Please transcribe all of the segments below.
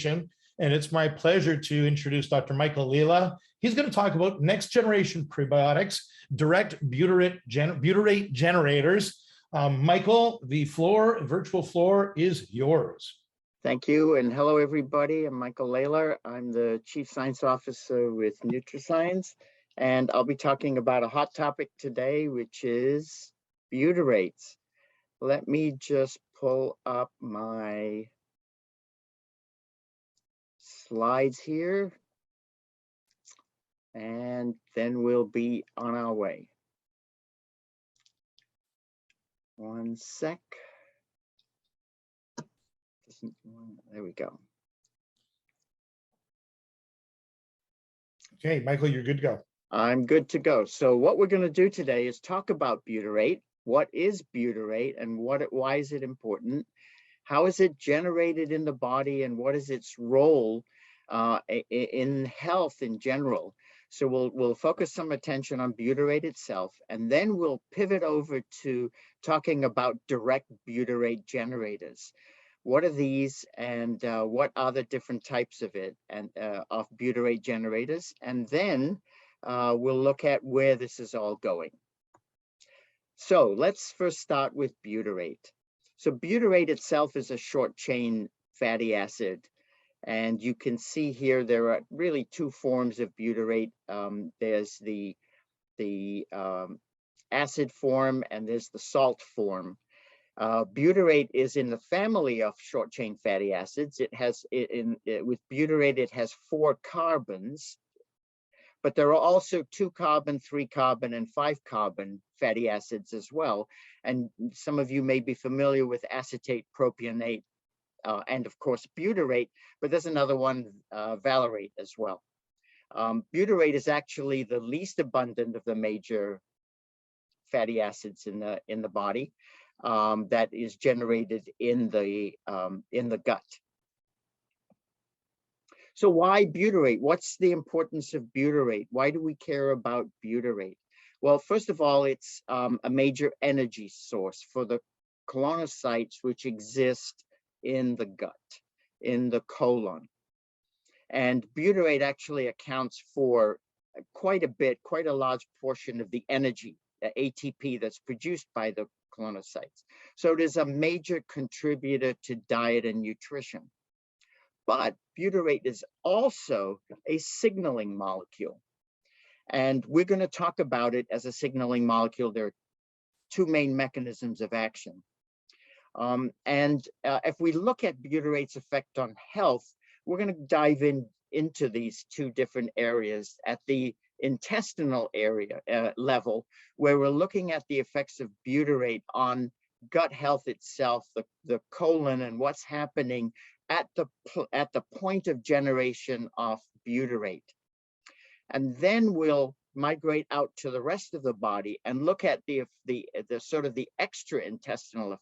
And it's my pleasure to introduce Dr. Michael Lila. He's going to talk about next generation prebiotics, direct butyrate generators. Michael, the virtual floor is yours. Thank you, and hello everybody. I'm Michael Lehler. I'm the Chief Science Officer with NutriScience, and I'll be talking about a hot topic today, which is butyrates. Let me just pull up my slides here, and then we'll be on our way. One sec. There we go. Okay, Michael, you're good to go. I'm good to go. So what we're going to do today is talk about butyrate. What is butyrate and why is it important? How is it generated in the body and what is its role in health in general? So we'll focus some attention on butyrate itself, and then we'll pivot over to talking about direct butyrate generators. What are these, and what are the different types of it and of butyrate generators? And then we'll look at where this is all going. So let's first start with butyrate. So butyrate itself is a short chain fatty acid. And you can see here there are really two forms of butyrate. There's the acid form and there's the salt form. Butyrate is in the family of short chain fatty acids. It has with butyrate, it has 4 carbons, but there are also 2 carbon, 3 carbon, and 5 carbon fatty acids as well. And some of you may be familiar with acetate, propionate, and of course butyrate, but there's another one, valerate as well. Butyrate is actually the least abundant of the major fatty acids in the body. That is generated in the gut. So why butyrate? What's the importance of butyrate? Why do we care about butyrate? Well, first of all, it's a major energy source for the colonocytes which exist in the gut, in the colon. And butyrate actually accounts for quite a large portion of the energy, the ATP, that's produced by the colonocytes. So it is a major contributor to diet and nutrition. But butyrate is also a signaling molecule. And we're going to talk about it as a signaling molecule. There are 2 main mechanisms of action. If we look at butyrate's effect on health, we're going to dive into these 2 different areas at the intestinal area level, where we're looking at the effects of butyrate on gut health itself, the colon, and what's happening at the point of generation of butyrate. And then we'll migrate out to the rest of the body and look at the sort of the extraintestinal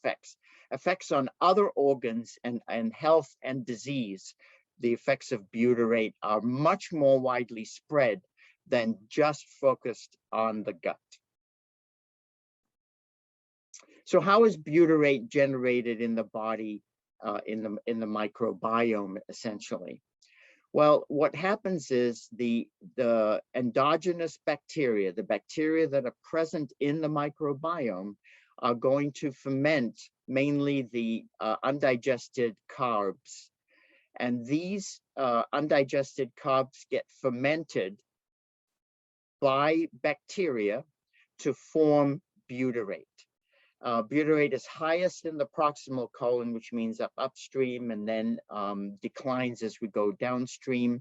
effects on other organs and health and disease. The effects of butyrate are much more widely spread than just focused on the gut. So how is butyrate generated in the body, in the microbiome, essentially? Well, what happens is the endogenous bacteria, the bacteria that are present in the microbiome, are going to ferment mainly the undigested carbs. And these undigested carbs get fermented by bacteria to form butyrate. Butyrate is highest in the proximal colon, which means upstream, and then declines as we go downstream.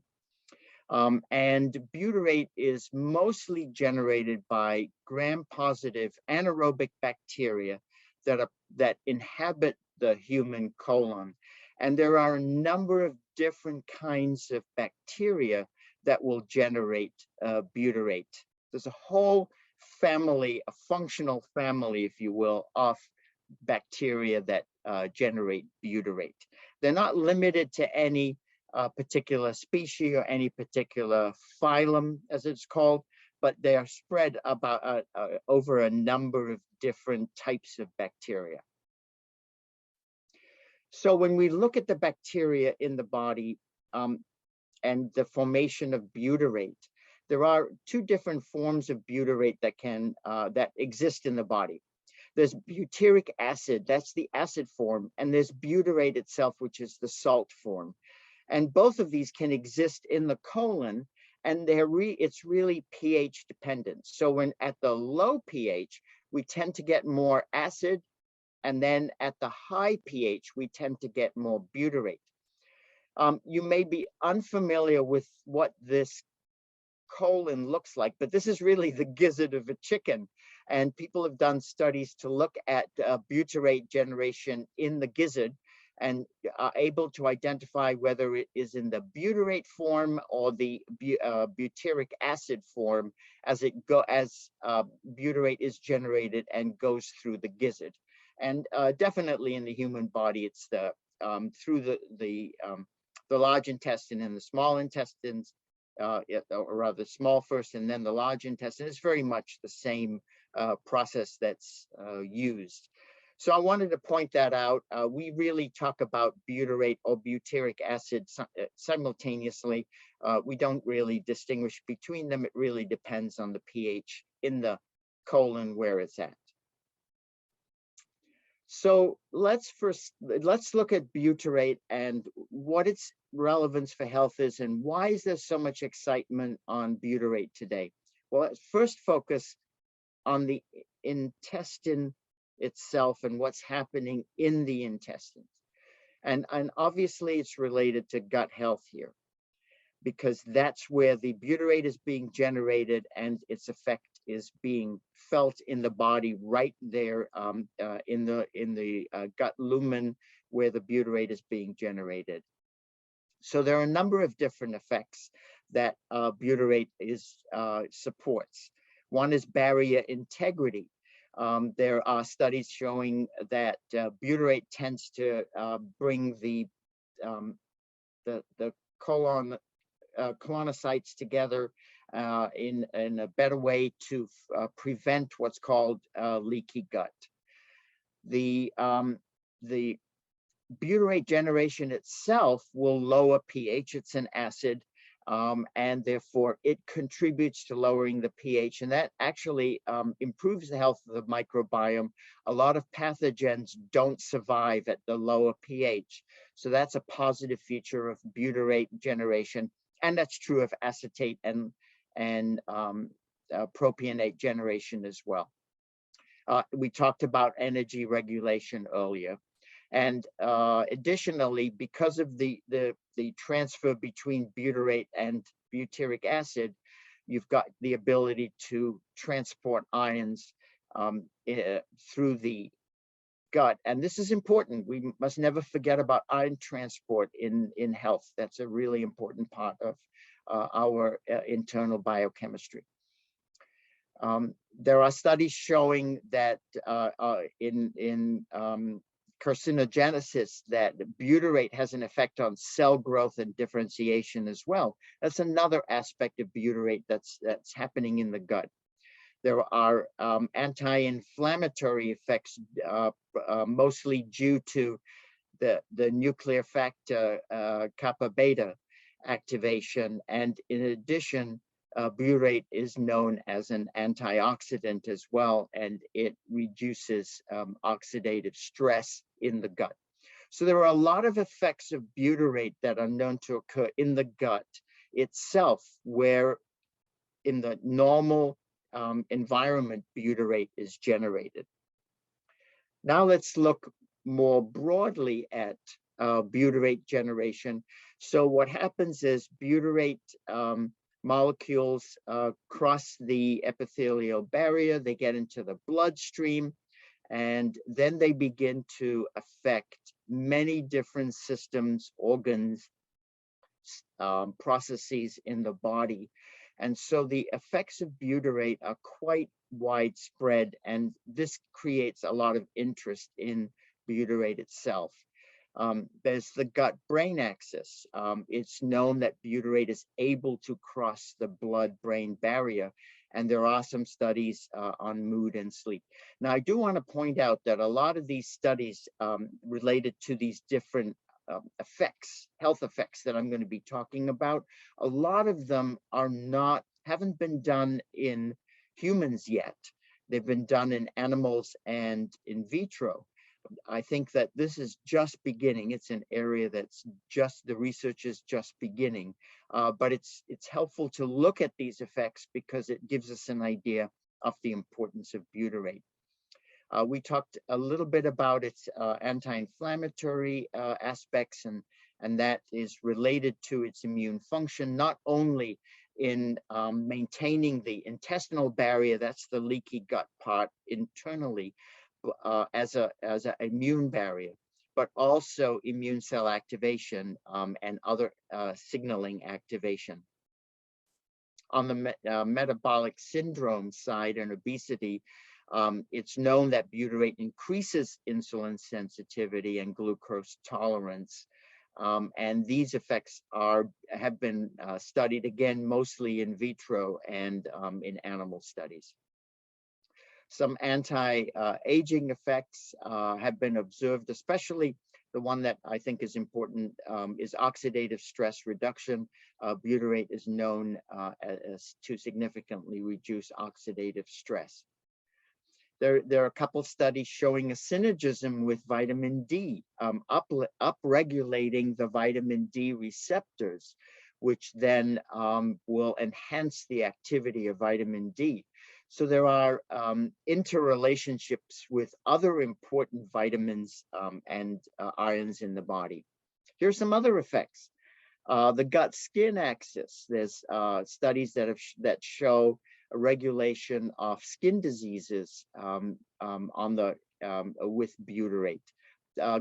And butyrate is mostly generated by gram-positive anaerobic bacteria that inhabit the human colon. And there are a number of different kinds of bacteria that will generate butyrate. There's a whole family, a functional family, if you will, of bacteria that generate butyrate. They're not limited to any particular species or any particular phylum, as it's called, but they are spread about over a number of different types of bacteria. So when we look at the bacteria in the body, and the formation of butyrate. There are two different forms of butyrate that exist in the body. There's butyric acid, that's the acid form, and there's butyrate itself, which is the salt form. And both of these can exist in the colon, and it's really pH dependent. So when at the low pH, we tend to get more acid, and then at the high pH, we tend to get more butyrate. You may be unfamiliar with what this colon looks like, but this is really the gizzard of a chicken. And people have done studies to look at butyrate generation in the gizzard and are able to identify whether it is in the butyrate form or the butyric acid form as butyrate is generated and goes through the gizzard. And definitely in the human body, it's through the large intestine and the small intestines, or rather small first and then the large intestine. It's very much the same process that's used. So I wanted to point that out. We really talk about butyrate or butyric acid simultaneously. We don't really distinguish between them. It really depends on the pH in the colon where it's at. So let's look at butyrate and what its relevance for health is, and why is there so much excitement on butyrate today? Well, let's first focus on the intestine itself and what's happening in the intestines. And obviously it's related to gut health here, because that's where the butyrate is being generated and its effect is being felt in the body right there in the gut lumen where the butyrate is being generated. So there are a number of different effects that butyrate supports. One is barrier integrity. There are studies showing that butyrate tends to bring the colonocytes together in a better way to prevent what's called leaky gut. The butyrate generation itself will lower pH. It's an acid, and therefore it contributes to lowering the pH, and that actually improves the health of the microbiome. A lot of pathogens don't survive at the lower pH, so that's a positive feature of butyrate generation, and that's true of acetate and propionate generation as well. We talked about energy regulation earlier. And additionally, because of the transfer between butyrate and butyric acid, you've got the ability to transport ions through the gut. And this is important. We must never forget about ion transport in health. That's a really important part of our internal biochemistry. There are studies showing that in carcinogenesis that butyrate has an effect on cell growth and differentiation as well. That's another aspect of butyrate that's happening in the gut. There are anti-inflammatory effects, mostly due to the nuclear factor kappa beta activation, and in addition, butyrate is known as an antioxidant as well, and it reduces oxidative stress in the gut. So there are a lot of effects of butyrate that are known to occur in the gut itself, where in the normal environment, butyrate is generated. Now let's look more broadly at butyrate generation. So what happens is butyrate molecules cross the epithelial barrier, they get into the bloodstream, and then they begin to affect many different systems, organs, processes in the body. And so the effects of butyrate are quite widespread, and this creates a lot of interest in butyrate itself. There's the gut-brain axis. It's known that butyrate is able to cross the blood-brain barrier, and there are some studies on mood and sleep. Now, I do want to point out that a lot of these studies related to these different health effects that I'm going to be talking about, a lot of them haven't been done in humans yet. They've been done in animals and in vitro. I think that this is just beginning. It's an area that's the research is just beginning, but it's helpful to look at these effects because it gives us an idea of the importance of butyrate. We talked a little bit about its anti-inflammatory aspects, and that is related to its immune function, not only in maintaining the intestinal barrier, that's the leaky gut part internally, as an immune barrier, but also immune cell activation and other signaling activation. On the metabolic syndrome side and obesity, it's known that butyrate increases insulin sensitivity and glucose tolerance. And these effects have been studied, again, mostly in vitro and in animal studies. Some anti-aging effects have been observed, especially the one that I think is important is oxidative stress reduction. Butyrate is known to significantly reduce oxidative stress. There are a couple studies showing a synergism with vitamin D, upregulating the vitamin D receptors, which then will enhance the activity of vitamin D. So there are interrelationships with other important vitamins and ions in the body. Here's some other effects. The gut-skin axis. There's studies that show a regulation of skin diseases with butyrate.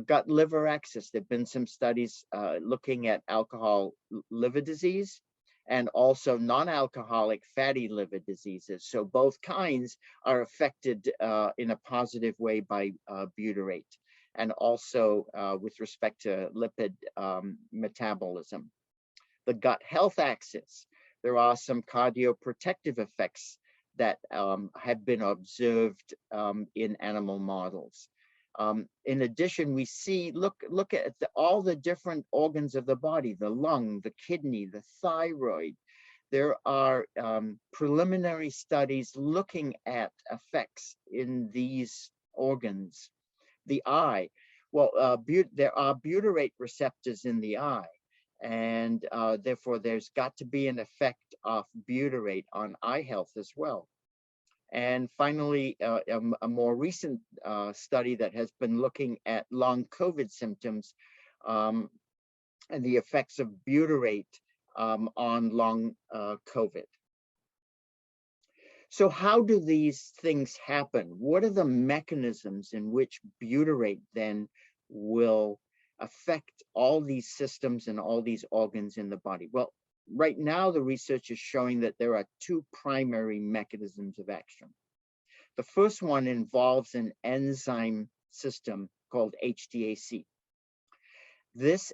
Gut-liver axis. There've been some studies looking at alcohol liver disease and also non-alcoholic fatty liver diseases. So both kinds are affected in a positive way by butyrate, and also with respect to lipid metabolism. The gut health axis, there are some cardioprotective effects that have been observed in animal models. In addition, we see, look at all the different organs of the body, the lung, the kidney, the thyroid. There are preliminary studies looking at effects in these organs. The eye, well, there are butyrate receptors in the eye, and therefore there's got to be an effect of butyrate on eye health as well. And finally, a more recent study that has been looking at long COVID symptoms and the effects of butyrate on long COVID. So how do these things happen? What are the mechanisms in which butyrate then will affect all these systems and all these organs in the body? Well, right now, the research is showing that there are two primary mechanisms of action. The first one involves an enzyme system called HDAC. This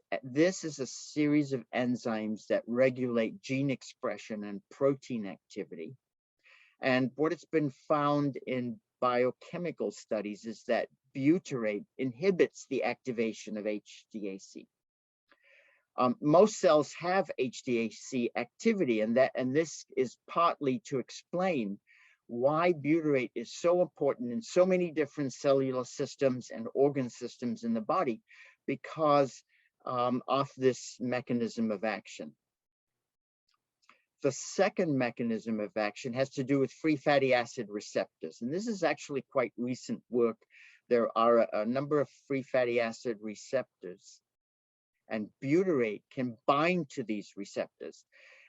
is a series of enzymes that regulate gene expression and protein activity. And what has been found in biochemical studies is that butyrate inhibits the activation of HDAC. Most cells have HDAC activity, and this is partly to explain why butyrate is so important in so many different cellular systems and organ systems in the body, because of this mechanism of action. The second mechanism of action has to do with free fatty acid receptors, and this is actually quite recent work. There are a number of free fatty acid receptors, and butyrate can bind to these receptors.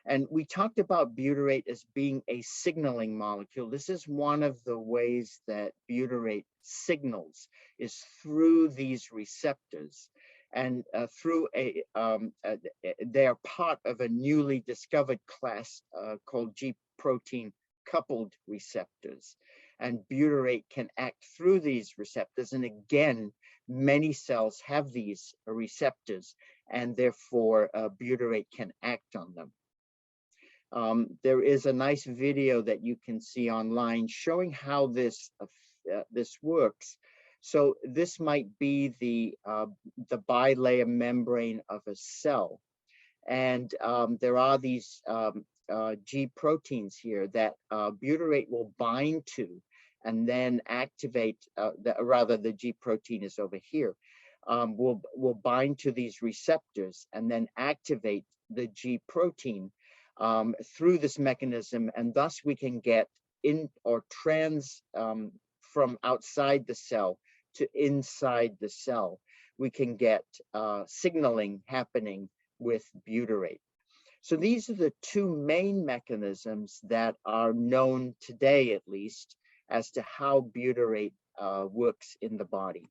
And we talked about butyrate as being a signaling molecule. This is one of the ways that butyrate signals, is through these receptors. And they are part of a newly discovered class called G protein coupled receptors. And butyrate can act through these receptors. And again, many cells have these receptors, and therefore butyrate can act on them. There is a nice video that you can see online showing how this works. So this might be the bilayer membrane of a cell. And there are these G proteins here that butyrate will bind to and then activate, the G protein is over here, will bind to these receptors and then activate the G protein through this mechanism. And thus we can get in or from outside the cell to inside the cell. We can get signaling happening with butyrate. So these are the two main mechanisms that are known today, at least, as to how butyrate works in the body.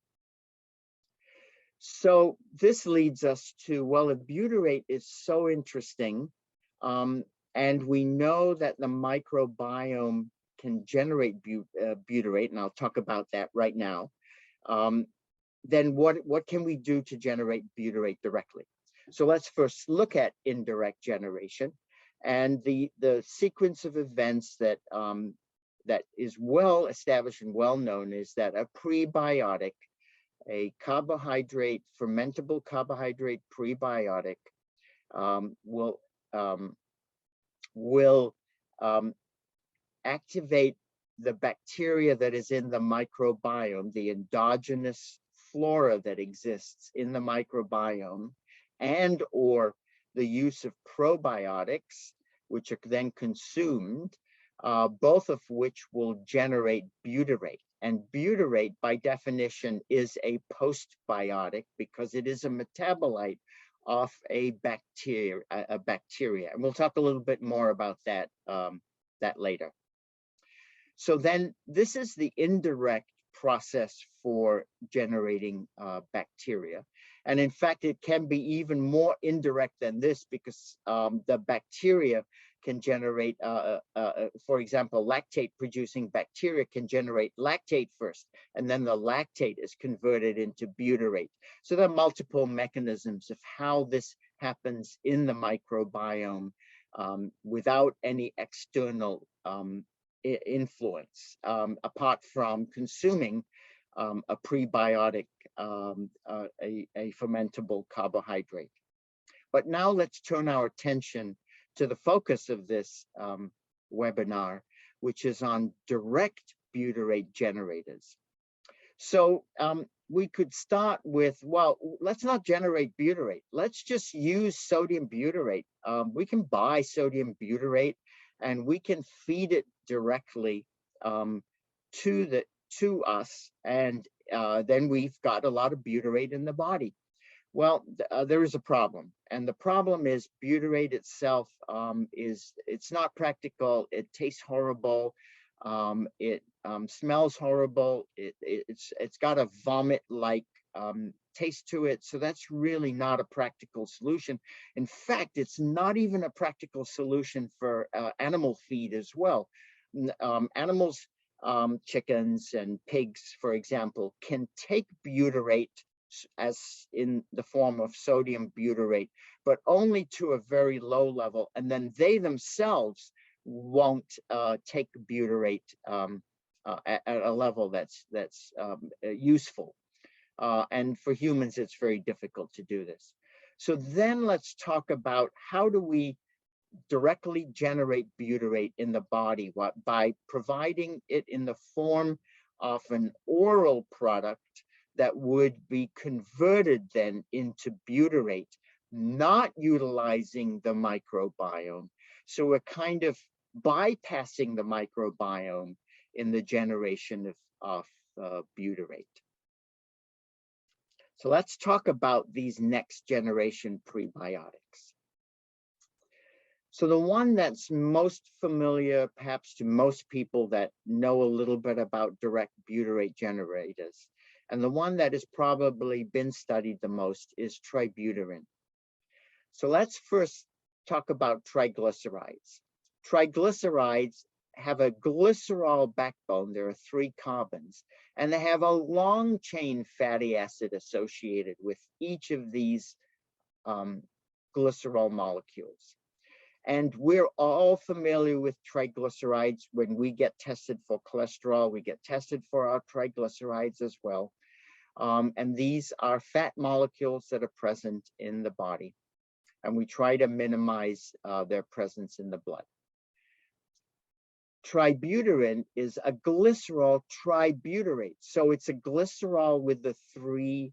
So this leads us to, well, if butyrate is so interesting, and we know that the microbiome can generate butyrate, and I'll talk about that right now, then what can we do to generate butyrate directly? So let's first look at indirect generation, and the sequence of events that that is well established and well known is that a prebiotic, a carbohydrate, fermentable carbohydrate prebiotic, will activate the bacteria that is in the microbiome, the endogenous flora that exists in the microbiome, and or the use of probiotics, which are then consumed, both of which will generate butyrate. And butyrate, by definition, is a postbiotic because it is a metabolite of a bacteria. And we'll talk a little bit more about that, that later. So then this is the indirect process for generating bacteria. And in fact, it can be even more indirect than this because the bacteria can generate, for example, lactate producing bacteria can generate lactate first, and then the lactate is converted into butyrate. So there are multiple mechanisms of how this happens in the microbiome without any external influence, apart from consuming a prebiotic, a fermentable carbohydrate. But now let's turn our attention to the focus of this webinar, which is on direct butyrate generators. So we could start with, well, let's not generate butyrate. Let's just use sodium butyrate. We can buy sodium butyrate and we can feed it directly to us, and then we've got a lot of butyrate in the body. Well, there is a problem, and the problem is butyrate itself it's not practical. It tastes horrible. It smells horrible. It's got a vomit-like taste to it. So that's really not a practical solution. In fact, it's not even a practical solution for animal feed as well. Animals, chickens and pigs, for example, can take butyrate as in the form of sodium butyrate, but only to a very low level. And then they themselves won't take butyrate at a level that's useful. And for humans, it's very difficult to do this. So then let's talk about how do we directly generate butyrate in the body? By providing it in the form of an oral product that would be converted then into butyrate, not utilizing the microbiome. So we're kind of bypassing the microbiome in the generation of butyrate. So let's talk about these next generation prebiotics. So the one that's most familiar, perhaps to most people that know a little bit about direct butyrate generators, and the one that has probably been studied the most is Tributyrin. So let's first talk about triglycerides. Triglycerides have a glycerol backbone. There are 3 carbons, and they have a long chain fatty acid associated with each of these glycerol molecules. And we're all familiar with triglycerides. When we get tested for cholesterol, we get tested for our triglycerides as well. And these are fat molecules that are present in the body. And we try to minimize their presence in the blood. Tributyrin is a glycerol tributyrate. So it's a glycerol with the 3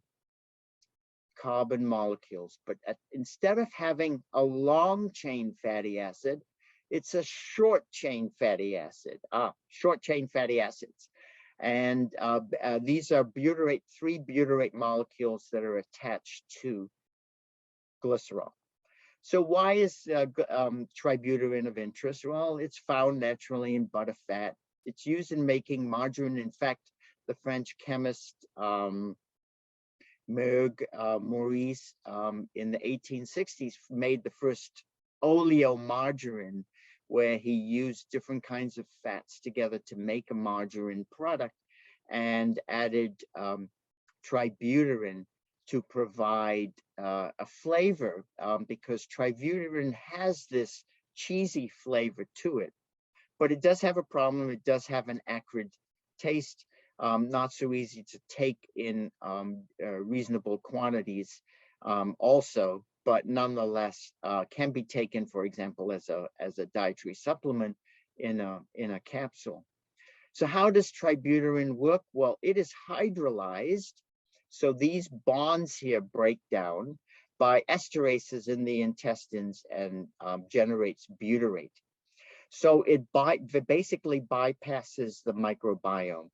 carbon molecules, but instead of having a long chain fatty acid, it's a short chain fatty acid, short chain fatty acids. And these are 3 butyrate molecules that are attached to glycerol. So why is tributyrin of interest? Well, it's found naturally in butterfat. It's used in making margarine. In fact, the French chemist Maurice in the 1860s made the first oleomargarine, where he used different kinds of fats together to make a margarine product, and added tributyrin to provide a flavor, because tributyrin has this cheesy flavor to it. But it does have a problem. It does have an acrid taste, not so easy to take in reasonable quantities also, but nonetheless can be taken, for example, as a dietary supplement in a capsule. So how does tributyrin work? Well, it is hydrolyzed. So these bonds here break down by esterases in the intestines and generates butyrate. So it basically bypasses the microbiome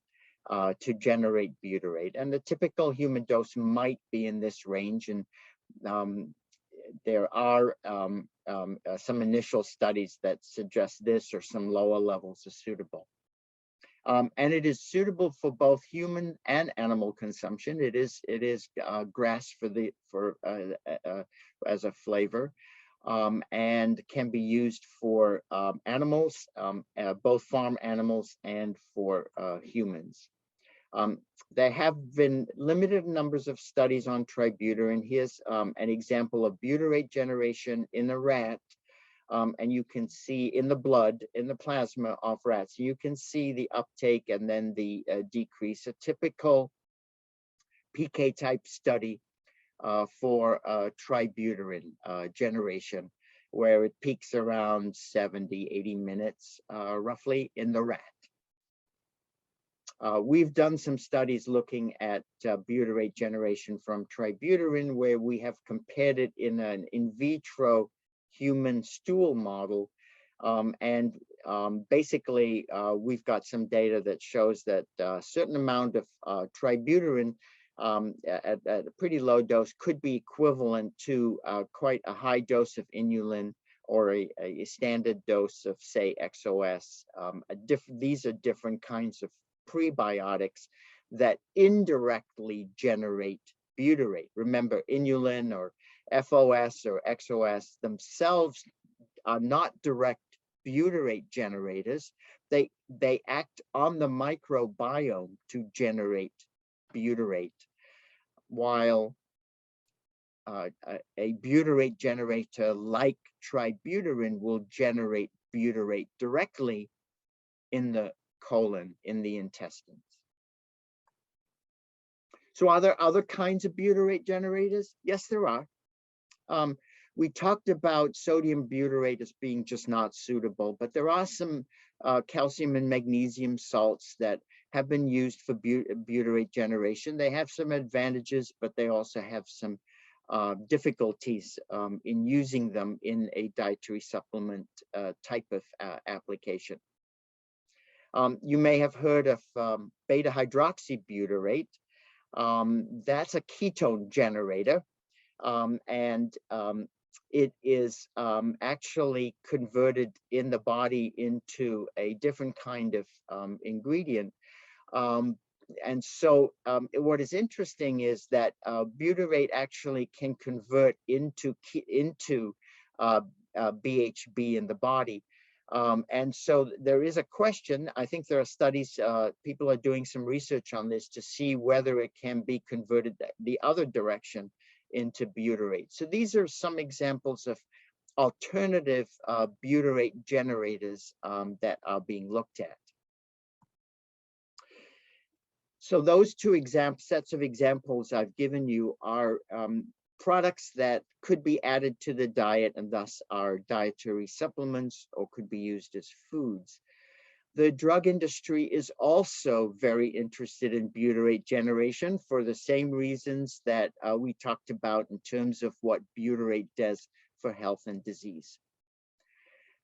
to generate butyrate. And the typical human dose might be in this range. And there are some initial studies that suggest this, or some lower levels are suitable. And it is suitable for both human and animal consumption. It is GRAS as a flavor, and can be used for animals, both farm animals and for humans. There have been limited numbers of studies on tributyrin. Here's an example of butyrate generation in a rat. And you can see in the blood, in the plasma of rats, you can see the uptake and then the decrease. A typical PK type study for tributyrin generation, where it peaks around 70, 80 minutes roughly in the rat. We've done some studies looking at butyrate generation from tributyrin, where we have compared it in an in vitro human stool model. Basically, we've got some data that shows that a certain amount of tributyrin at a pretty low dose could be equivalent to quite a high dose of inulin, or a standard dose of, say, XOS. These are different kinds of prebiotics that indirectly generate butyrate. Remember, inulin or FOS or XOS themselves are not direct butyrate generators. They act on the microbiome to generate butyrate, while a butyrate generator like tributyrin will generate butyrate directly in the colon, in the intestines. So are there other kinds of butyrate generators? Yes, there are. We talked about sodium butyrate as being just not suitable, but there are some calcium and magnesium salts that have been used for butyrate generation. They have some advantages, but they also have some difficulties in using them in a dietary supplement type of application. You may have heard of beta hydroxybutyrate. That's a ketone generator. It is actually converted in the body into a different kind of ingredient. And so what is interesting is that butyrate actually can convert into BHB in the body. And so there is a question. I think there are studies, people are doing some research on this to see whether it can be converted the other direction into butyrate. So these are some examples of alternative butyrate generators that are being looked at. So those two sets of examples I've given you are products that could be added to the diet and thus are dietary supplements or could be used as foods. The drug industry is also very interested in butyrate generation for the same reasons that we talked about in terms of what butyrate does for health and disease.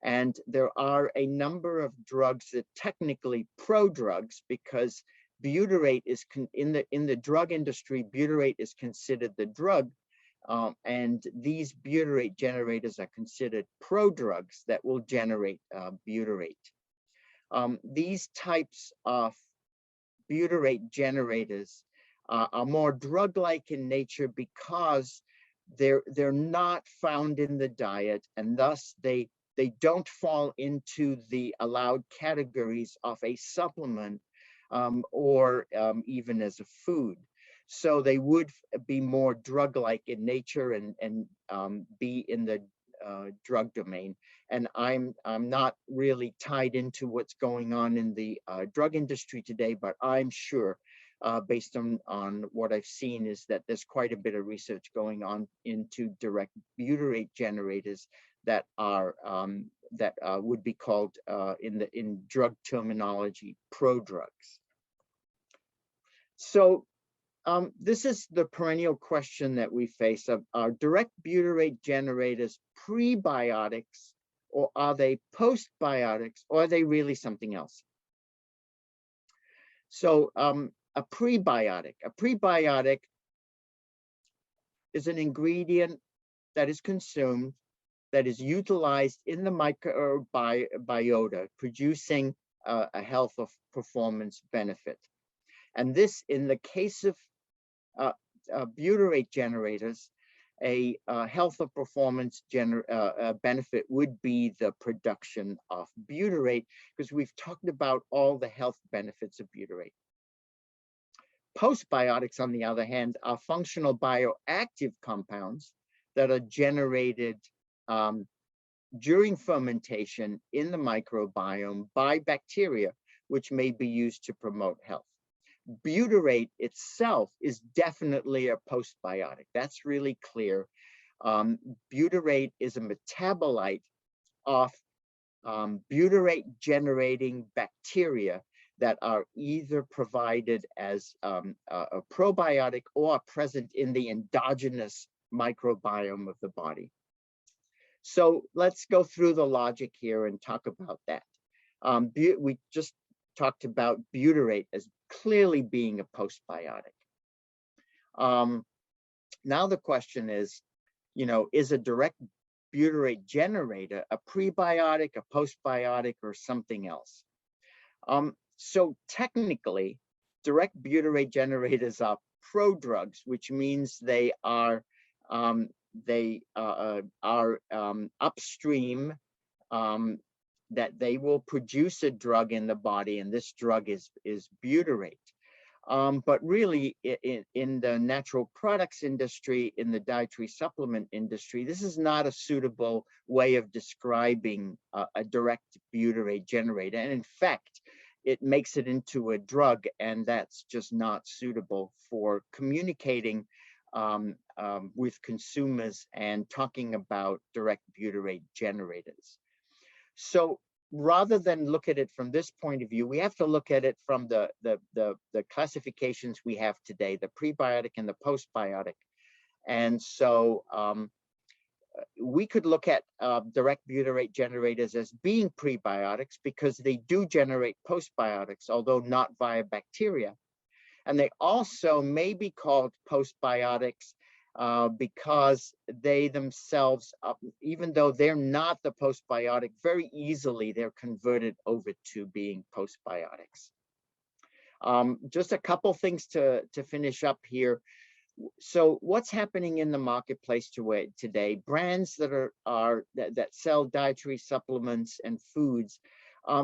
And there are a number of drugs that technically prodrugs, because butyrate is in the drug industry, butyrate is considered the drug, and these butyrate generators are considered prodrugs that will generate butyrate. These types of butyrate generators are more drug-like in nature because they're not found in the diet, and thus they don't fall into the allowed categories of a supplement or even as a food. So they would be more drug-like in nature and be in the drug domain. And I'm not really tied into what's going on in the drug industry today, but I'm sure based on what I've seen is that there's quite a bit of research going on into direct butyrate generators that are would be called in drug terminology prodrugs. So this is the perennial question that we face of, are direct butyrate generators prebiotics, or are they postbiotics, or are they really something else? So a prebiotic is an ingredient that is consumed, that is utilized in the microbiota, producing a health of performance benefit. And this, in the case of butyrate generators, a health of performance benefit would be the production of butyrate, because we've talked about all the health benefits of butyrate. Postbiotics, on the other hand, are functional bioactive compounds that are generated during fermentation in the microbiome by bacteria, which may be used to promote health. Butyrate itself is definitely a postbiotic. That's really clear. Butyrate is a metabolite of butyrate generating bacteria that are either provided as a probiotic or are present in the endogenous microbiome of the body. So let's go through the logic here and talk about that. We just talked about butyrate as clearly being a postbiotic. Now the question is, is a direct butyrate generator a prebiotic, a postbiotic, or something else? So technically, direct butyrate generators are prodrugs, which means they are upstream, that they will produce a drug in the body, and this drug is butyrate. But really, in the natural products industry, in the dietary supplement industry, this is not a suitable way of describing a direct butyrate generator. And in fact, it makes it into a drug, and that's just not suitable for communicating with consumers and talking about direct butyrate generators. So rather than look at it from this point of view, we have to look at it from the classifications we have today, the prebiotic and the postbiotic. And so we could look at direct butyrate generators as being prebiotics because they do generate postbiotics, although not via bacteria. And they also may be called postbiotics because they themselves, even though they're not the postbiotic, very easily they're converted over to being postbiotics. Just a couple things to finish up here. So what's happening in the marketplace today? Brands that sell dietary supplements and foods,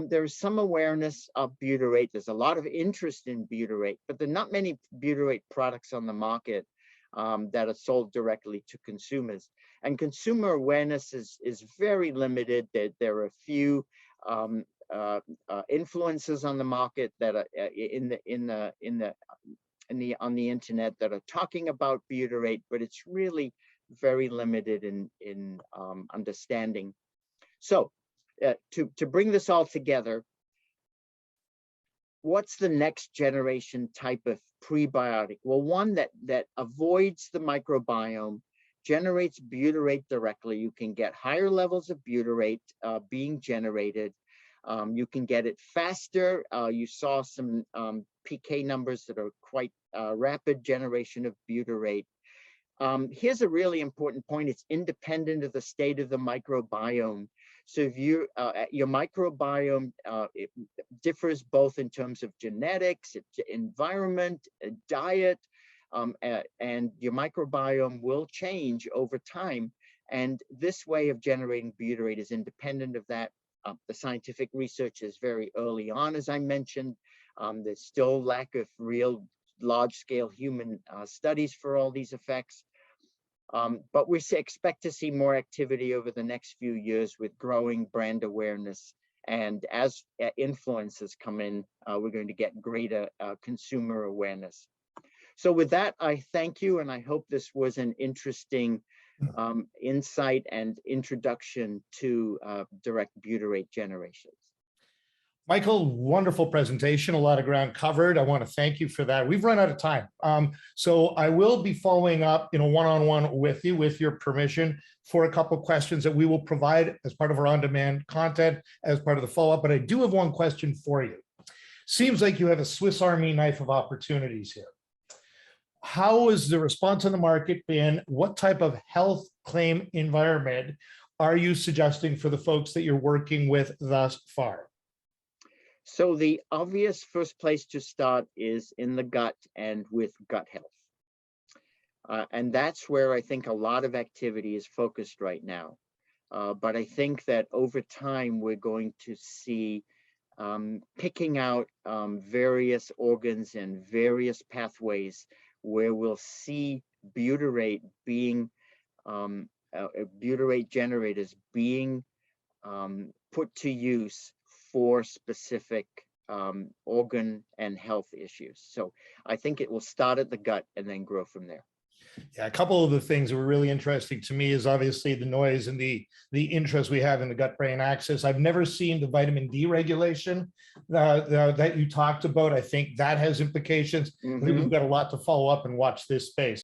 there's some awareness of butyrate. There's a lot of interest in butyrate, but there are not many butyrate products on the market that are sold directly to consumers. And consumer awareness is very limited. There are a few influencers on the market that are on the internet that are talking about butyrate, but it's really very limited in understanding. So to bring this all together, what's the next generation type of prebiotic? Well, one that avoids the microbiome, generates butyrate directly. You can get higher levels of butyrate being generated. You can get it faster. You saw some PK numbers that are quite rapid generation of butyrate. Here's a really important point. It's independent of the state of the microbiome. So if you, your microbiome, it differs both in terms of genetics, environment, diet, and your microbiome will change over time. And this way of generating butyrate is independent of that. The scientific research is very early on, as I mentioned. There's still lack of real large-scale human studies for all these effects. But we expect to see more activity over the next few years with growing brand awareness. And as influencers come in, we're going to get greater consumer awareness. So with that, I thank you, and I hope this was an interesting insight and introduction to direct butyrate generations. Michael, wonderful presentation, a lot of ground covered. I want to thank you for that. We've run out of time. So I will be following up in a one-on-one with you, with your permission, for a couple of questions that we will provide as part of our on-demand content, as part of the follow-up. But I do have one question for you. Seems like you have a Swiss Army knife of opportunities here. How has the response on the market been? What type of health claim environment are you suggesting for the folks that you're working with thus far? So the obvious first place to start is in the gut and with gut health. And that's where I think a lot of activity is focused right now. But I think that over time, we're going to see picking out various organs and various pathways where we'll see butyrate being, butyrate generators being put to use for specific organ and health issues. So I think it will start at the gut and then grow from there. Yeah, a couple of the things that were really interesting to me is obviously the noise and the interest we have in the gut-brain axis. I've never seen the vitamin D regulation that you talked about. I think that has implications. I think we've got a lot to follow up and watch this space.